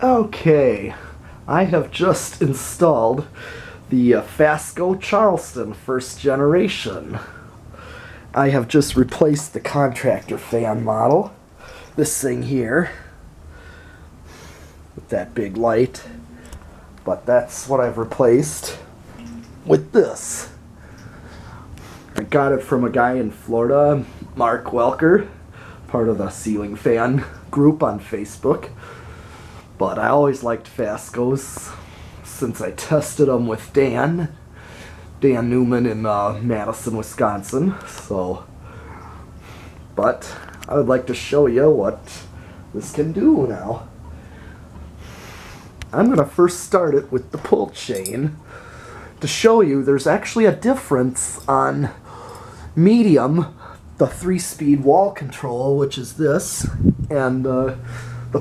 Okay, I have just installed the Fasco Charleston first generation. I have just replaced the contractor fan model, this thing here, with that big light, but that's what I've replaced with this. I got it from a guy in Florida, Mark Welker, part of the ceiling fan group on Facebook. But I always liked Fascos since I tested them with Dan Newman in Madison, Wisconsin. But I would like to show you what this can do now. I'm going to first start it with the pull chain to show you there's actually a difference on medium, the 3-speed wall control, which is this, and the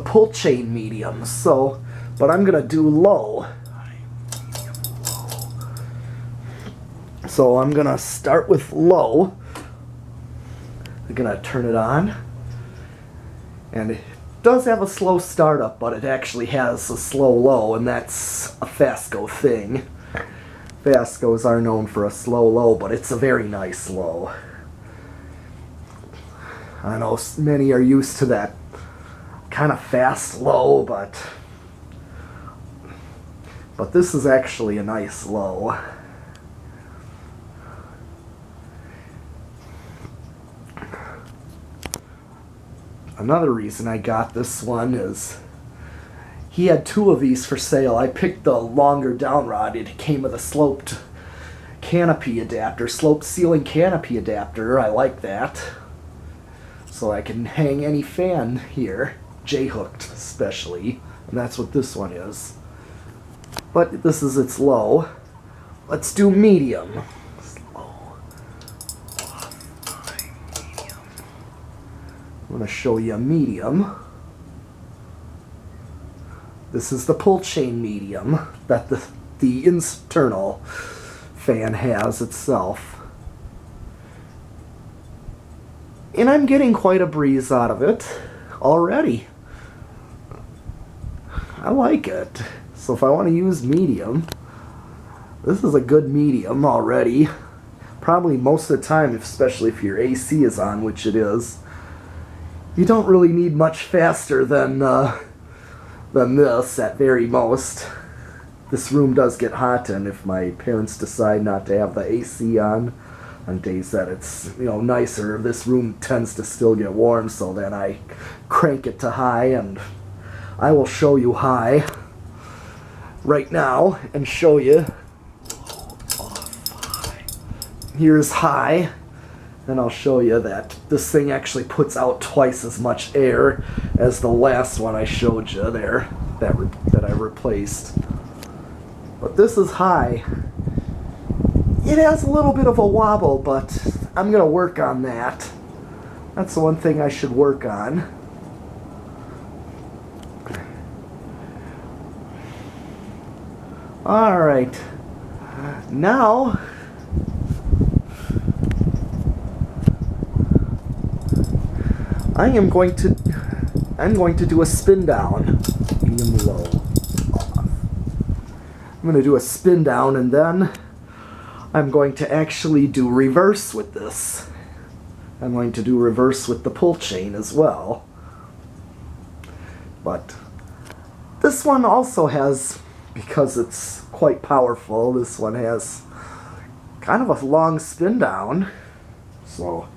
pull chain medium. But I'm gonna do low. So I'm gonna start with low. I'm gonna turn it on, and it does have a slow startup, but it actually has a slow low, and that's a Fasco thing. Fascos are known for a slow low, but it's a very nice low. I know many are used to that kind of fast low, but this is actually a nice low. Another reason I got this one is he had 2 of these for sale. I picked the longer down rod. It came with a sloped canopy adapter, sloped ceiling canopy adapter. I like that. So I can hang any fan here, J-hooked especially, and that's what this one is. But this is its low. Let's do medium. Slow. Medium. I'm going to show you a medium. This is the pull chain medium that the internal fan has itself. And I'm getting quite a breeze out of it already. I like it. So if I want to use medium, this is a good medium already. Probably most of the time, especially if your AC is on, which it is, you don't really need much faster than this at very most. This room does get hot, and if my parents decide not to have the AC on days that it's nicer, this room tends to still get warm, so then I crank it to high, and I will show you high right now and show you. Here's high, and I'll show you that this thing actually puts out twice as much air as the last one I showed you there that I replaced. But this is high. It has a little bit of a wobble, but I'm going to work on that. That's the one thing I should work on. Alright. Now, I'm going to do a spin down. Medium low. Off. I'm going to do a spin down, and then I'm going to actually do reverse with this. I'm going to do reverse with the pull chain as well. But this one also has, because it's quite powerful, this one has kind of a long spin down. So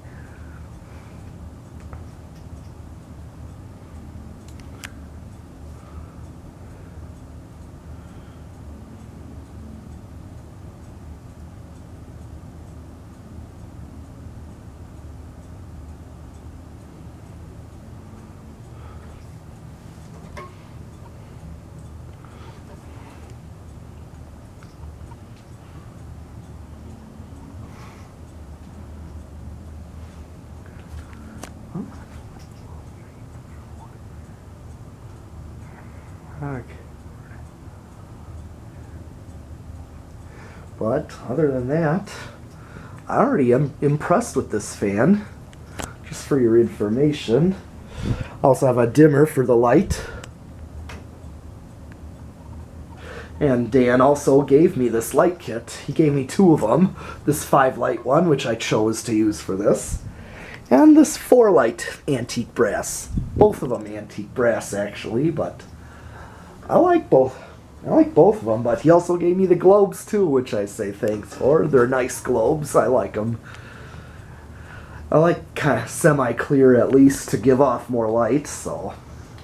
but other than that, I already am impressed with this fan. Just for your information, I also have a dimmer for the light. And Dan also gave me this light kit. He gave me 2 of them. This 5 light one, which I chose to use for this. And this 4 light antique brass. Both of them antique brass, actually, but I like both. I like both of them, but he also gave me the globes too, which I say thanks for. They're nice globes. I like them. I like kind of semi-clear at least to give off more light, so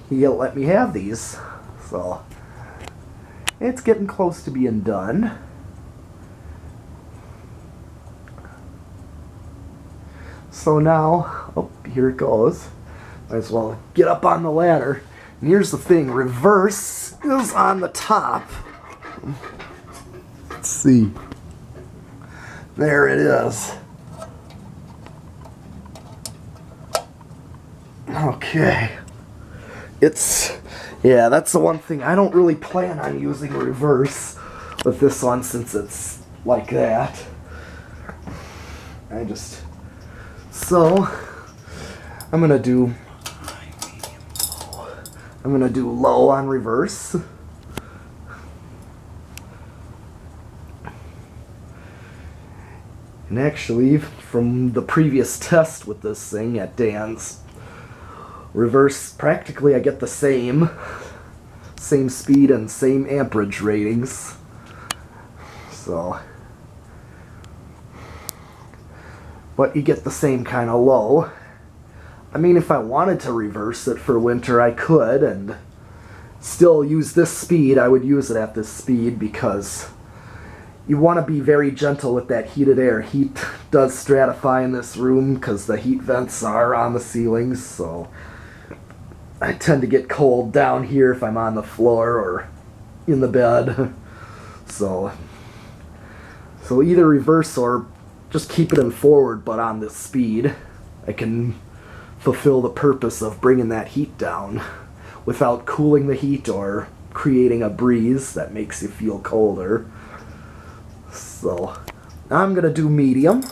he let me have these. So it's getting close to being done. So now, oh, here it goes. Might as well get up on the ladder. And here's the thing, reverse is on the top. Let's see. There it is. Okay. Yeah, that's the one thing. I don't really plan on using reverse with this one since it's like that. So, I'm gonna do low on reverse. And actually, from the previous test with this thing at Dan's, reverse, practically I get the same speed and same amperage ratings. So, but you get the same kind of low. I mean, if I wanted to reverse it for winter, I could, and still use this speed. I would use it at this speed because you want to be very gentle with that heated air. Heat does stratify in this room because the heat vents are on the ceilings, so I tend to get cold down here if I'm on the floor or in the bed. So either reverse or just keep it in forward, but on this speed, I can fulfill the purpose of bringing that heat down without cooling the heat or creating a breeze that makes you feel colder. So I'm gonna do medium.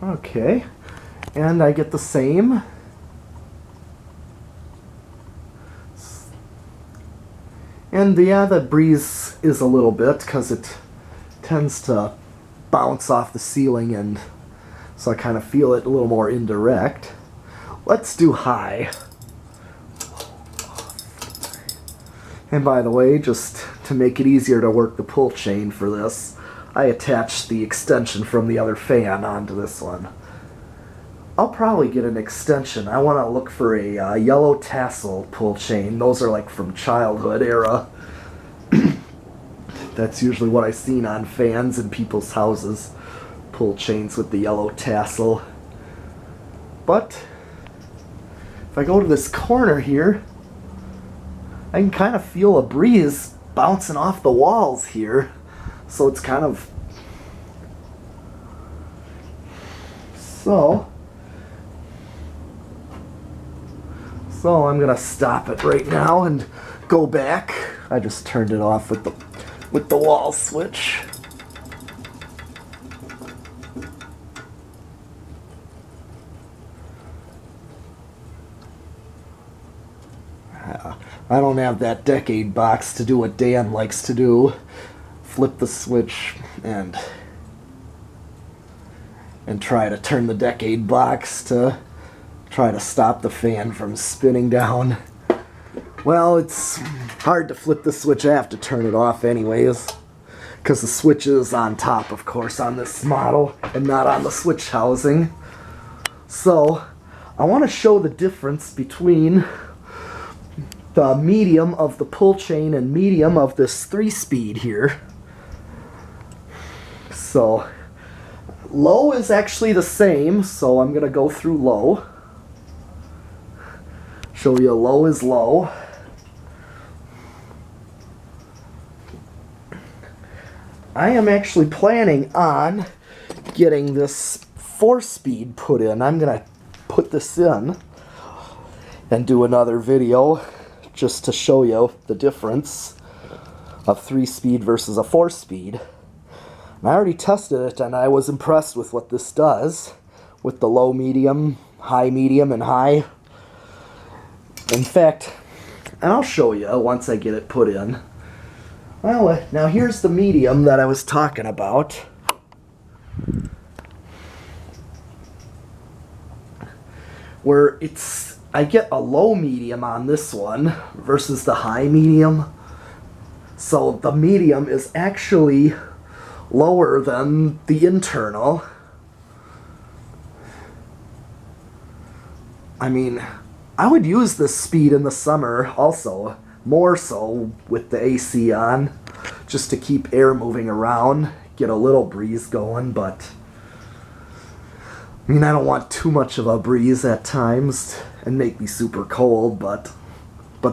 Okay, and I get the same. And yeah, the breeze is a little bit because it tends to bounce off the ceiling, and so I kind of feel it a little more indirect. Let's do high. And by the way, just to make it easier to work the pull chain for this, I attached the extension from the other fan onto this one. I'll probably get an extension. I want to look for a yellow tassel pull chain. Those are like from childhood era. That's usually what I've seen on fans in people's houses. Pull chains with the yellow tassel. But if I go to this corner here, I can kind of feel a breeze bouncing off the walls here. So it's kind of... So I'm gonna stop it right now and go back. I just turned it off with the wall switch. I don't have that decade box to do what Dan likes to do. Flip the switch and try to turn the decade box to try to stop the fan from spinning down. Well, it's hard to flip the switch. I have to turn it off anyways, because the switch is on top, of course, on this model and not on the switch housing. So I want to show the difference between the medium of the pull chain and medium of this 3-speed here. So low is actually the same, so I'm going to go through low. Show you low is low. I am actually planning on getting this 4-speed put in. I'm gonna put this in and do another video just to show you the difference of 3-speed versus a 4-speed. And I already tested it and I was impressed with what this does with the low, medium, and high. In fact, and I'll show you once I get it put in. Well, now here's the medium that I was talking about. Where I get a low medium on this one versus the high medium. So the medium is actually lower than the internal. I mean, I would use this speed in the summer also, more so with the AC on, just to keep air moving around, get a little breeze going, but I mean, I don't want too much of a breeze at times and make me super cold, but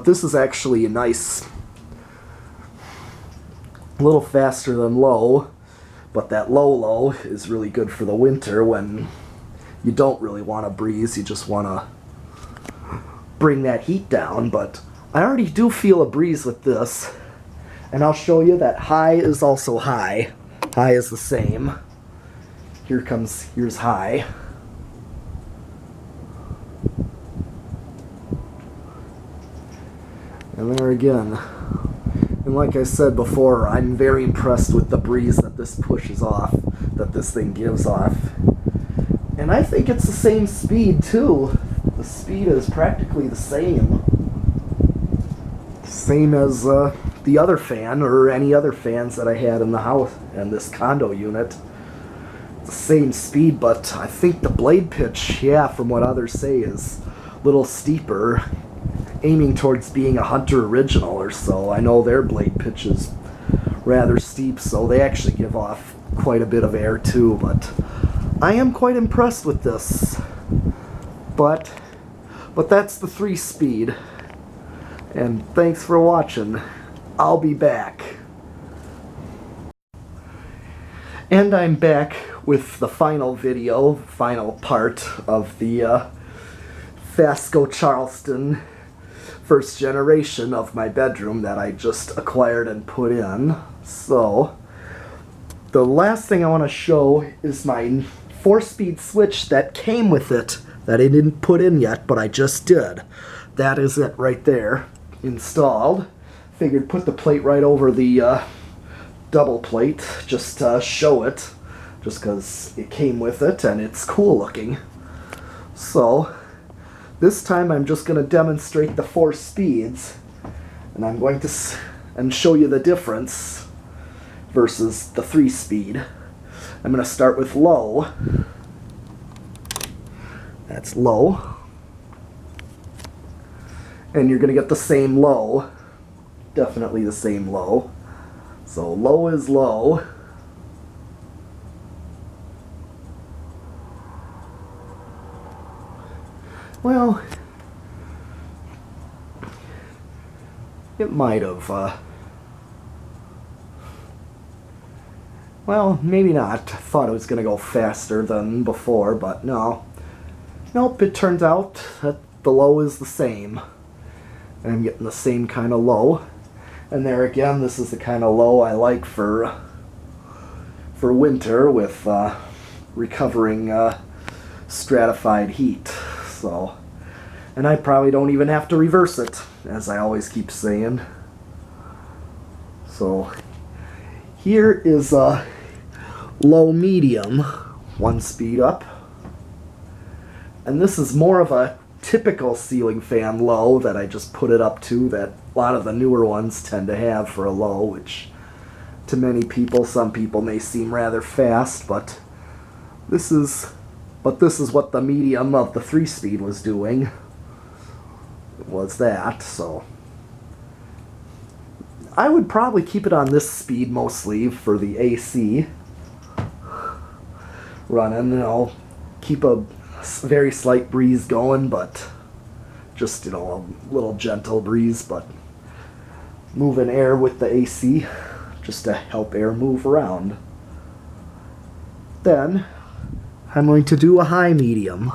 this is actually a nice, a little faster than low, but that low is really good for the winter when you don't really want a breeze, you just want to bring that heat down. But I already do feel a breeze with this, and I'll show you that high is also high. High is the same. Here's high. And there again. And like I said before, I'm very impressed with the breeze that this pushes off, that this thing gives off. And I think it's the same speed too. The speed is practically the same. Same as the other fan, or any other fans that I had in the house, and this condo unit. It's the same speed, but I think the blade pitch, yeah, from what others say, is a little steeper, aiming towards being a Hunter original or so. I know their blade pitch is rather steep, so they actually give off quite a bit of air too, but I am quite impressed with this. But that's the 3-speed. And thanks for watching. I'll be back. And I'm back with the final video, final part of the Fasco Charleston first generation of my bedroom that I just acquired and put in. So, the last thing I want to show is my 4-speed switch that came with it, that I didn't put in yet, but I just did. That is it right there, installed. Figured put the plate right over the double plate, just to show it, just because it came with it and it's cool looking. So, this time I'm just going to demonstrate the 4 speeds, and I'm going to show you the difference versus the 3-speed. I'm going to start with low. That's low. And you're going to get the same low. Definitely the same low. So low is low. Well, it might have, well, maybe not. Thought it was going to go faster than before, but no. Nope, it turns out that the low is the same. And I'm getting the same kind of low. And there again, this is the kind of low I like for winter with recovering stratified heat. So, and I probably don't even have to reverse it, as I always keep saying. So, here is a low medium, 1 speed up. And this is more of a typical ceiling fan low that I just put it up to, that a lot of the newer ones tend to have for a low, which to many people, some people may seem rather fast, but this is what the medium of the 3-speed was doing. It was that, so I would probably keep it on this speed mostly for the AC running. You know, keep a very slight breeze going, but just, you know, a little gentle breeze, but moving air with the AC just to help air move around. Then I'm going to do a high medium.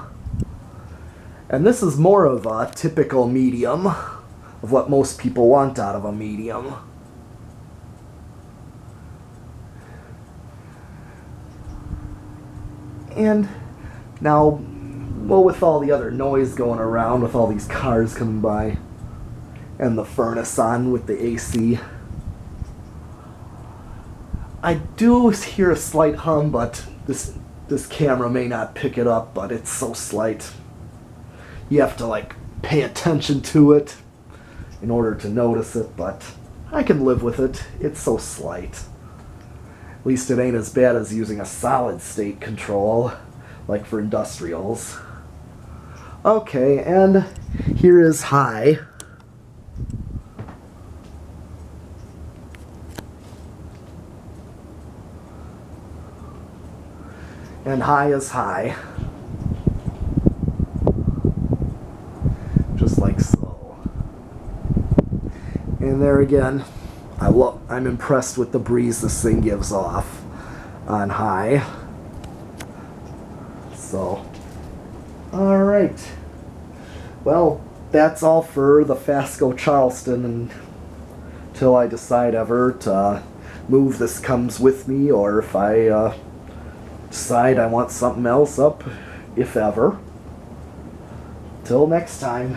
And this is more of a typical medium of what most people want out of a medium. And now, well, with all the other noise going around, with all these cars coming by, and the furnace on with the AC, I do hear a slight hum, but this camera may not pick it up, but it's so slight. You have to like pay attention to it in order to notice it, but I can live with it. It's so slight. At least it ain't as bad as using a solid state control, like for industrials. Okay, and here is high. And high is high. Just like so. And there again, I'm impressed with the breeze this thing gives off on high. So, alright. Well, that's all for the Fasco Charleston until I decide ever to move this comes with me, or if I decide I want something else up, if ever. Till next time.